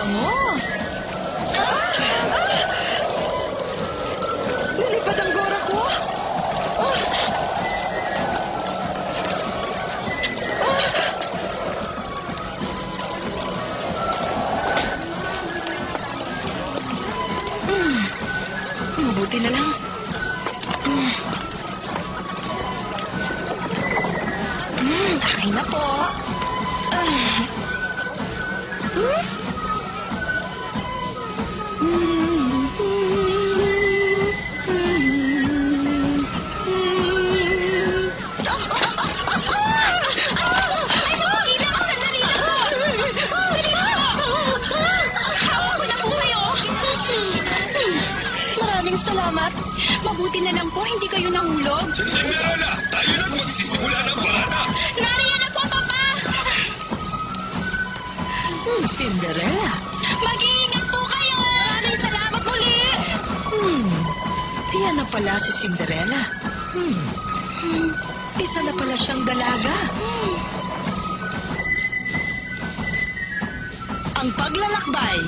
bango. Nalipad ang gora ko. Mabuti na lang. Akin na po. Maraming salamat. Mabuti na lang po, hindi kayo nahulog. Cinderella, tayo na magsisimula ng parada. Nariyan na po, Papa! Cinderella. Mag-iingat po kayo! Maraming salamat muli! Yan na pala si Cinderella. Isa na pala siyang dalaga. Ang paglalakbay.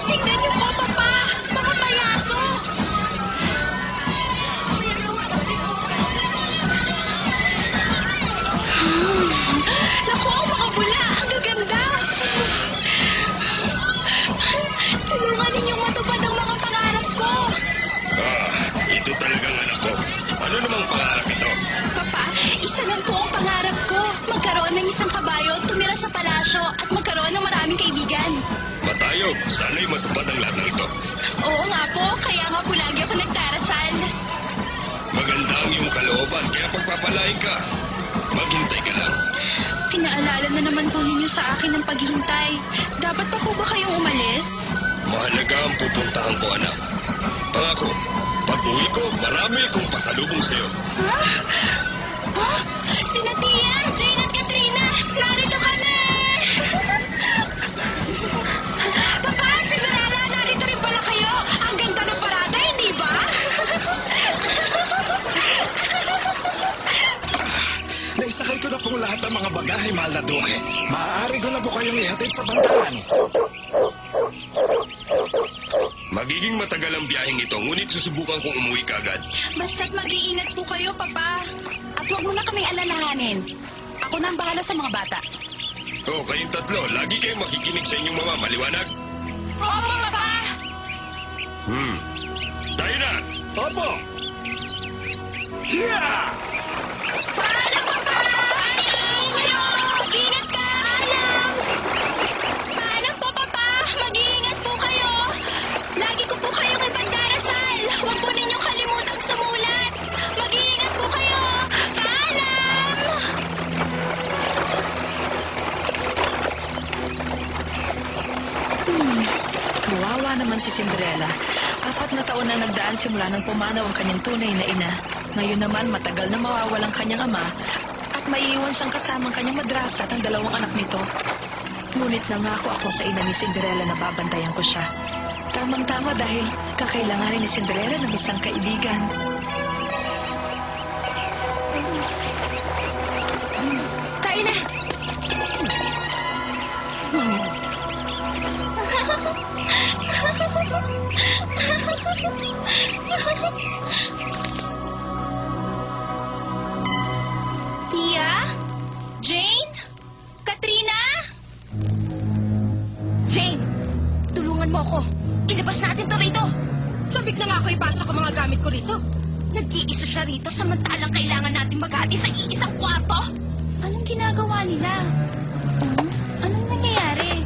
Tingnan niyo po, Papa! Mga payaso! Naku, ang mga bula! Ang gaganda! Tulungan ninyong matupad ang mga pangarap ko! Ito talagang anak ko. Ano namang pangarap ito? Papa, isa lang po ang pangarap ko. Magkaroon ng isang kabayo, tumira sa palasyo, at magkaroon ng maraming kaibigan. Matayog, sana'y matupad ang lahat ng ito. Oo nga po, kaya nga po lagi ako nagdarasal. Maganda ang iyong kalooban, kaya pagpapalain ka. Maghintay ka lang. Pinaalala na naman po ninyo sa akin ng paghihintay. Dapat pa po ba kayong umalis? Mahalaga ang pupuntahan ko, anak. Pangako, pag uwi ko, marami kong pasalubong sa'yo. Ha? Sina Tia, Jane at Katrina! Narito kami! Papa, Cinderella, narito rin pala kayo! Ang ganda ng parada, hindi ba? Naisakay ko na pong lahat ng mga bagahe, mahal na Duke. Maaari ko na po kayong ihatid sa bantayan. Magiging matagal ang biyaheng ito, ngunit susubukan kong umuwi kaagad. Basta't mag-iingat po kayo, Papa. At huwag mo na kaming alalahanin. Ako na ang bahala sa mga bata. Kayong tatlo, lagi kayong makikinig sa inyong mama, maliwanag? Opo, Papa! Tayo na! Opo! Yeah! Paalam, Papa! Mag-iingat ka! Paalam! Paalam po, Papa! Mag-iingat po kayo! Lagi ko po kayong ipagdarasal! Huwag po ninyong kalimutang sumulat! Mag-iingat po kayo! Paalam! Kawawa naman si Cinderella. 4 na taon na nagdaan simula nang pumanaw ang kanyang tunay na ina. Ngayon naman matagal na mawawalang kanyang ama at maiiwan siyang kasamang kanyang madrasta at ang 2 anak nito. Ngunit nangako ako sa ina ni Cinderella na babantayan ko siya. Tamang-tama dahil kakailanganin ni Cinderella ng isang kaibigan. Tayo na! Tia? Jane? Katrina? Jane, tulungan mo ako. Ilabas natin to rito. Sabik na nga ako ipasok ang mga gamit ko rito. Nag-iisa siya rito samantalang kailangan natin maghati sa iisang kwarto. Anong ginagawa nila? Anong nangyayari?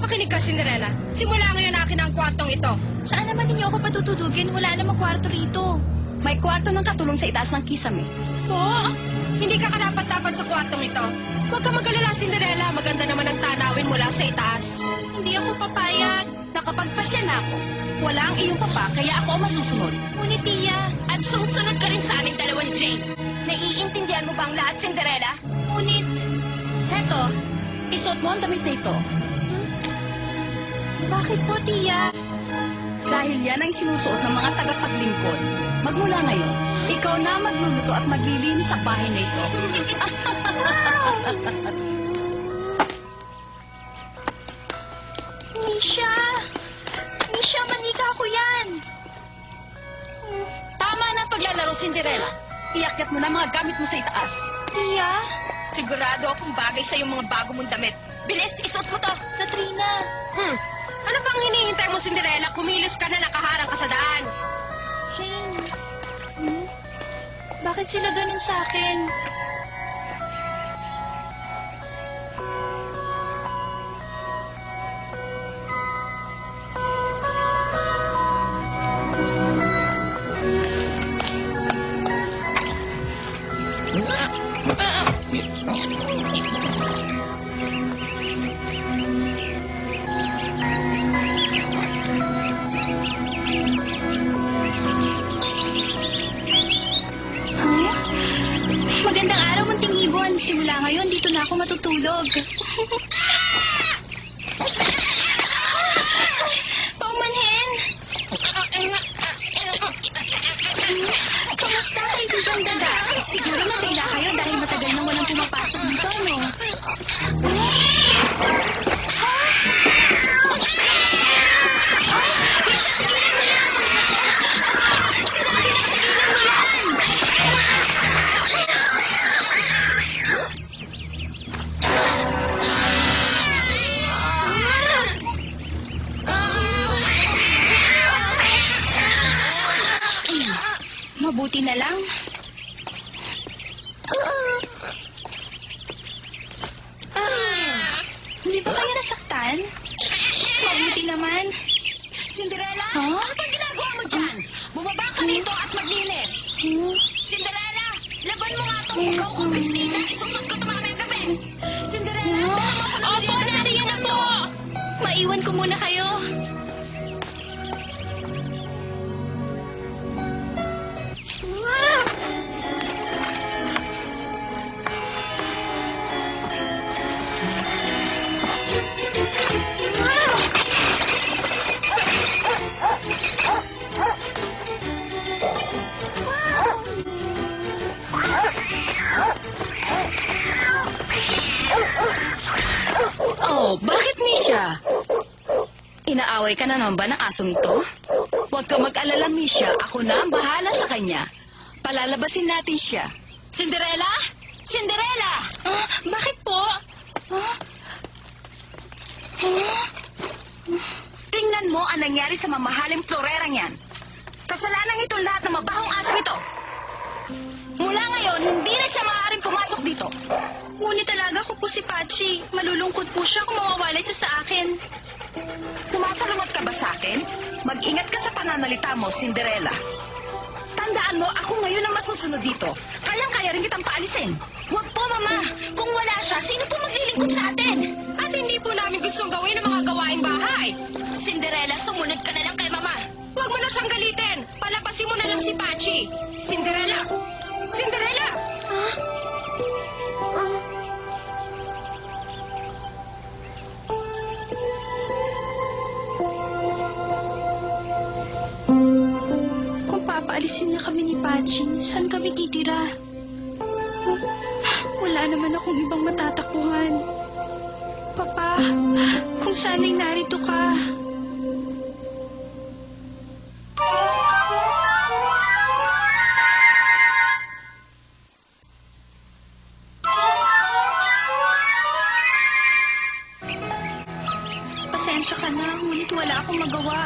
Makinig ka, Cinderella. Simula ngayon akin ang kwartong ito. Saan naman ninyo ako patutulugin? Wala namang kwarto rito. May kwarto ng katulong sa itaas ng kisame. Po? Hindi ka karapat-dapat sa kwartong ito. Huwag ka mag-alala, Cinderella. Maganda naman ang tanawin mula sa itaas. Hindi ako papayag. Nakapagpasya na ako. Wala ang iyong papa, kaya ako ang masusunod. Ngunit, Tia, At susunod ka rin sa aming dalawa ni Jane. Naiintindihan mo ba ang lahat, Cinderella? ngunit, Heto, isuot mo ang damit na ito. Bakit po, Tia? Dahil yan ang sinusuot ng mga tagapaglingkod. Magmula ngayon, ikaw na magluluto at maglilinis sa bahay na ito. Misha! Misha, manika ko yan! Tama na ang paglalaro, Cinderella. Iakyat mo na mga gamit mo sa itaas. Tia? Sigurado akong bagay sa yung mga bago mong damit. Bilis, isuot mo to. Katrina? Ano bang hinihintay mo, Cinderella? Kumilos ka na, nakaharang ka sa daan. Jane? Bakit sila ganun sa akin? Magandang araw, munting ibon. Simula ngayon, dito na ako matutulog. Paumanhin! Kamusta, kaibigan Daga? Siguro natila kayo dahil matagal na walang pumapasok dito, no? Mabuti na lang. Hindi ba kayo nasaktan? Mabuti naman. Cinderella, Huh? ano bang ginagawa mo dyan? Bumaba ka rito at maglinis. Cinderella, laban mo nga itong bugaw ko, Christina. Isusot ko ito mamayang gabi. Cinderella, dala mo ako ng Opo, merienda sa nariyan lugar ako. Maiwan ko muna kayo. Oh, bakit, Misha? Inaaway ka na naman ba ng asong ito? Huwag ka mag-alala, Misha. Ako na ang bahala sa kanya. Palalabasin natin siya. Cinderella? Cinderella! Bakit po? Tingnan mo ang nangyari sa mamahaling florerang yan. Kasalanan itong lahat ng mabahong asong ito. Mula ngayon, hindi na siya maaaring pumasok dito. Ngunit talaga ko po si Pachi. Malulungkot po siya kung mawawalay siya sa akin. Sumasalungat ka ba sa akin? Mag-ingat ka sa pananalita mo, Cinderella. Tandaan mo, ako ngayon ang masusunod dito. Kayang-kaya rin kitang paalisin. Huwag po, Mama. Kung wala siya, sino po maglilingkod sa atin? At hindi po namin gustong gawin ang mga gawaing bahay. Cinderella, sumunod ka na lang kay Mama. Huwag mo na siyang galitin. Palabasin mo na lang si Pachi. Cinderella! Cinderella! Kung papaalisin na kami ni Pachi, saan kami titira? Wala naman akong ibang matatakbuhan. Papa, kung sana'y narito ka. Pasensya ka na, ngunit wala akong magawa.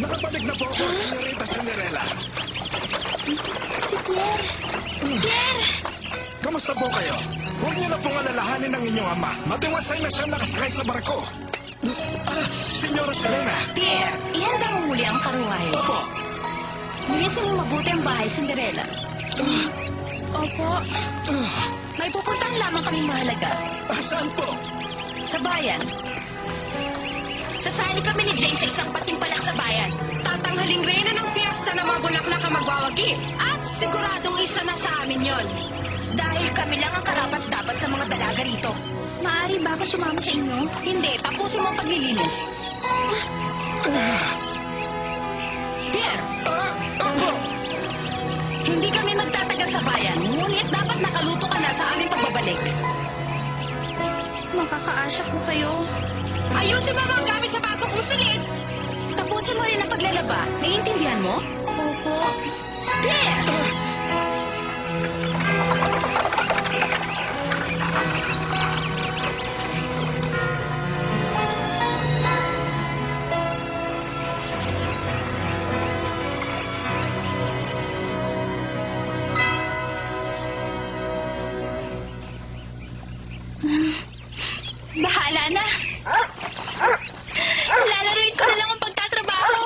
Nakabalik na po ako, Senorita Cinderella. Si Pierre. Pierre! Kamusta po kayo? Huwag niyo na pong alalahanin ang inyong ama. Matiwasay na siyang nakasakay sa barko. Senyora Selena. Pierre, ihanda mo muli ang karuwahe. Opo. Lumisin mo mabuti ang bahay, Cinderella. Opo. May pupuntahan lamang kaming mahalaga. Saan po? Sa bayan. Sasali kami ni Jane sa isang patimpalak sa bayan. Tatanghaling reyna ng piyesta na mga bulaklak ang magwawagi. At siguradong isa na sa amin yon. Dahil kami lang ang karapat-dapat sa mga dalaga rito. Maaari ba ako sumama sa inyo? Hindi, tapusin mo ang paglilinis. Pierre, Opo! hindi kami magtatagal sa bayan, ngunit dapat nakaluto ka na sa aming pagbabalik. Makakaasa po kayo. Ayusin mo mga gamit sa bago kong silid! Tapusin mo rin ang paglalaba. Naiintindihan mo? Opo. Pierre! Bahala na. Lalaruin ko na lang ang pagtatrabaho.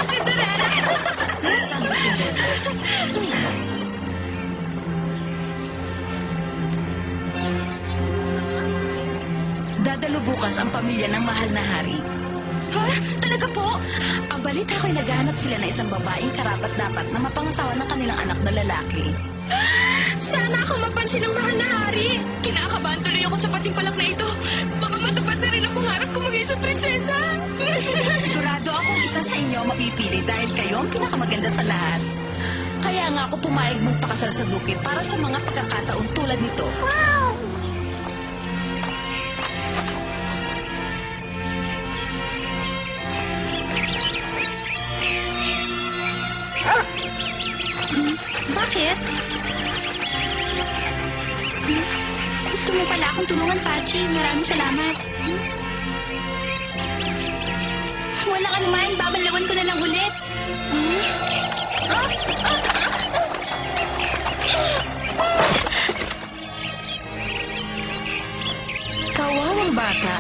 Cinderella! Nasaan si Cinderella? Dadalo bukas ang pamilya ng mahal na hari. Ha? Talaga po? Ang balita ko'y naghahanap sila ng isang babaeng karapat-dapat na mapangasawa ng kanilang anak na lalaki. Sana ako mapansin ng mahal na hari. Kinakabahan tuloy ako sa patimpalak na ito. Baka matupad na rin ang pangarap ko maging sa prinsesa. Sigurado akong isa sa inyo ang mapipili dahil kayo ang pinakamaganda sa lahat. Kaya nga ako pumayag magpakasal sa duke para sa mga pagkakataon tulad nito. Wow! Bakit? Gusto mo pala akong tulungan, Pachi. Maraming salamat. Walang anuman. Babalawan ko na lang ulit. Kawawang bata.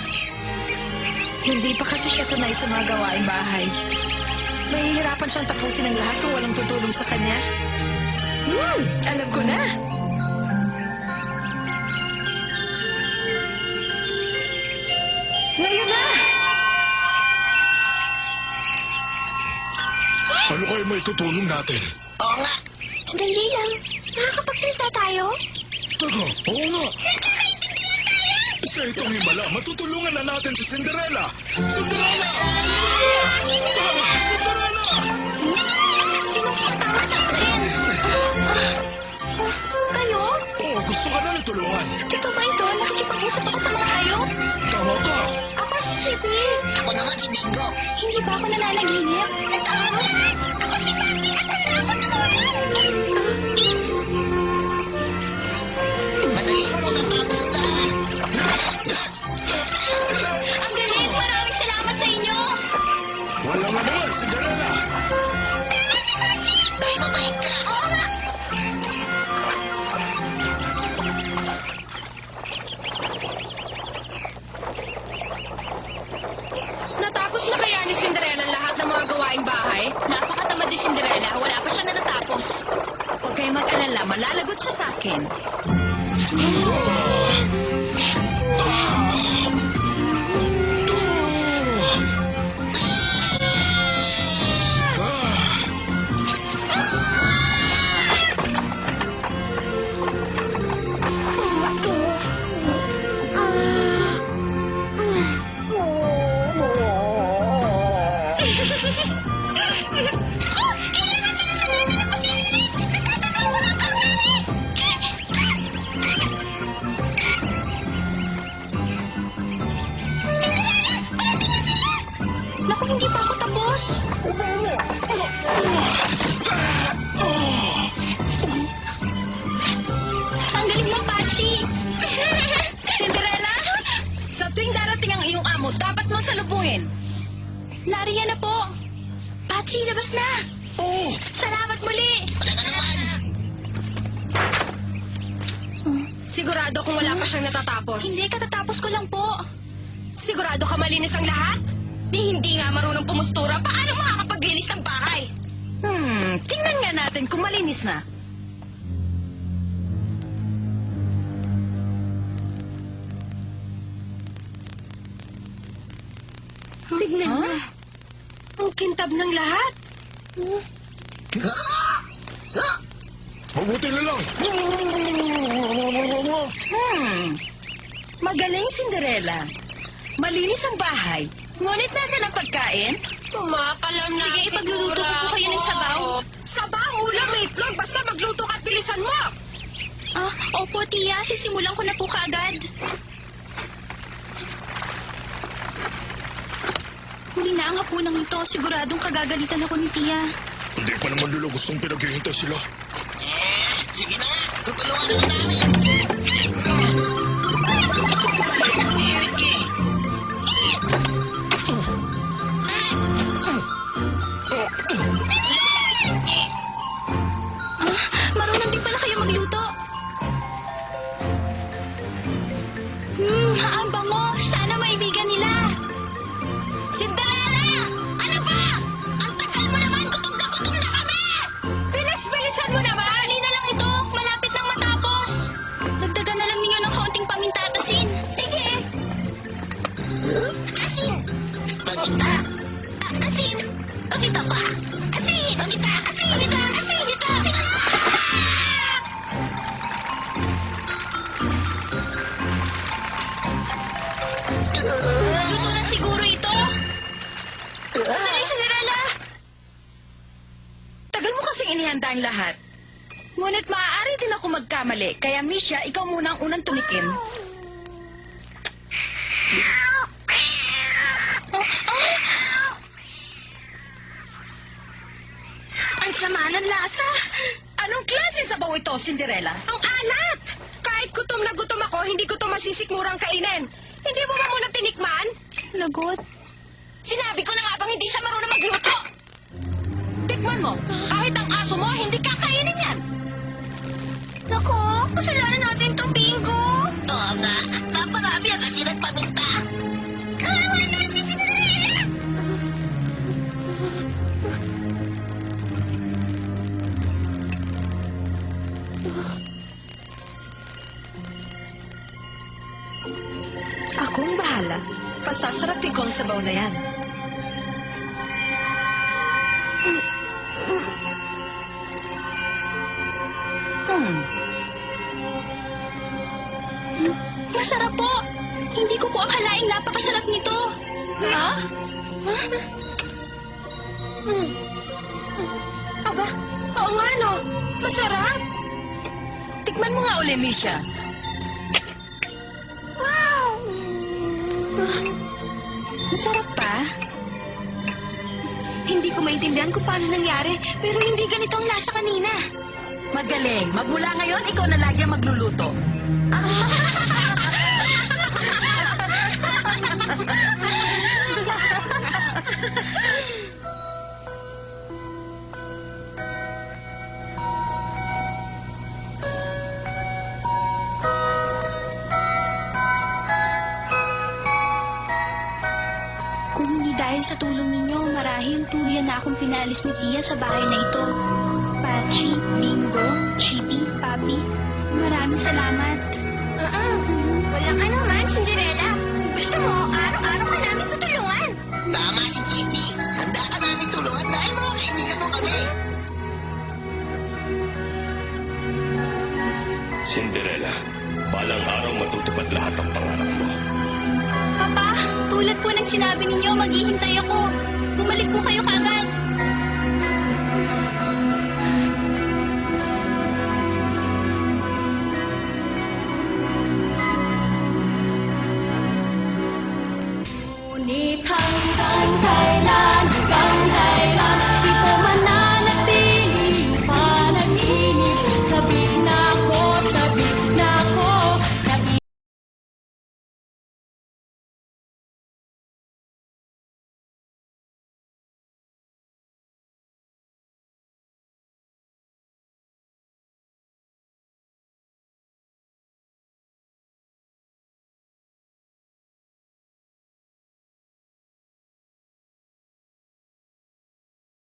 Hindi pa kasi siya sanay sa mga gawaing bahay. Mahihirapan siyang tapusin ang lahat kung walang tutulong sa kanya. Alam ko na. Ngayon na! Ano kayo may tutulong natin? Sandali lang. Nakakapagsalita tayo? Taga, oo nga. Sa itong himala, matutulungan na natin si Cinderella! Cinderella! Cinderella! Cinderella! Sinong tatawa sa akin? Kayo? Oo, gusto ka na tulungan. Totoo ba ito? Nakikipag-usap ako sa mga hayop? Tama ka. Ako si Chippy. Ako naman si Bingo. Hindi ba ako nananaginip? Totoo? Ako si Papi at handa ako tumulong. Madali mo matatapos lahat. Ang galing! Maraming salamat sa inyo! Walang ano, Cinderella! Tama si Pachi! Dahil mabait ka! Oo nga! Natapos na kaya ni Cinderella lahat ng mga gawaing bahay? Napakatamad ni Cinderella. Wala pa siyang natatapos. Huwag kayong mag-alala, malalagot siya sa akin. Kailangan bilisan natin ang paglilinis! Nagtatagal mo ng kamay! Cinderella! Parating na sila! Naku, hindi pa ako tapos! Ang galing mo, Pachi! Cinderella! Sa tuwing darating ang iyong amo, dapat mo salubungin. Nariyan na po! Pachi, labas na! Oo! Salamat muli! Wala na naman! Sigurado kung wala pa siyang natatapos. Hindi, katatapos ko lang po. Sigurado ka malinis ang lahat? Hindi nga marunong pumustura. Paano makakapaglinis ng bahay? Tingnan nga natin kung malinis na. Tignan mo. Ang kintab ng lahat. Mabuti na lang. Magaling, Cinderella. Malinis ang bahay. Ngunit nasa ang pagkain? Kumakalam na Sige, ipagluluto ko po kayo ng sabaw. Sabaw, ulam, itlog. Basta magluto ka at bilisan mo. Ah, opo, tiya. Sisimulan ko na po kaagad. Huli na ang hapunang ito. Siguradong kagagalitan ako ni tiya. Hindi pa naman Lolo gustong pinaghihintay sila. Sige na nga, tutulungan ka na namin. Ah, marunong din pala kayo magluto. Ang bango. Sana maibigan nila. Cinderella! Ano ba? Ang tagal mo naman, gutom na kami! Bilis-bilisan mo naman! Sali na lang ito. Malapit nang matapos. Dagdagan na lang ninyo ng kaunting paminta at asin. Sige! Asin! Paminta! Asin! Paminta pa! Asin! Paminta! Asin! Paminta! Asin! Paminta! Luto na siguro ito. Sandali, Cinderella! Tagal mo kasing inihanda ang lahat. Ngunit maaari din ako magkamali. Kaya, Misha, ikaw muna ang unang tumikim. Ang sama ng lasa! Anong klase sabaw ito, Cinderella? Ang alat! Kahit gutom na gutom ako, hindi ko to masisikmurang kainin. Hindi mo ba muna tinikman? Lagot. Sinabi ko na nga bang hindi siya marunong magluto? Tikman mo. Kahit ang aso mo, hindi kakainin yan. Naku, kasalanan natin tong bingo. Oo nga, naparami ang asin at paminta. Kawawa naman si Cinderella! Akong bahala. Pasasarapin ko ang sabaw na yan. Masarap po. Hindi ko po akalaing napakasarap nito. Ha? Aba, oo nga no. Masarap. Tikman mo nga uli, Misha. Wow! Masarap pa. Hindi ko maintindihan kung paano nangyari, pero hindi ganito ang lasa kanina. Magaling. Magmula ngayon, ikaw na lagi ang magluluto. Kung hindi dahil sa tulong ninyo, marahil tuluyan na akong pinalis ni Tia sa bahay na ito. Pachi, Bingo, Chibi, Papi, maraming salamat. Walang ano man, Cinderella. Gusto mo, araw-araw ka namin tutulungan. Tama si Chippy. Handa ka namin tulungan dahil mga kaibigan mo kami. Cinderella, balang araw matutupad lahat ang pangarap mo. Papa, tulad po ng sinabi ninyo, maghihintay ako. Bumalik po kayo kaagad. Ngunit hanggang kailan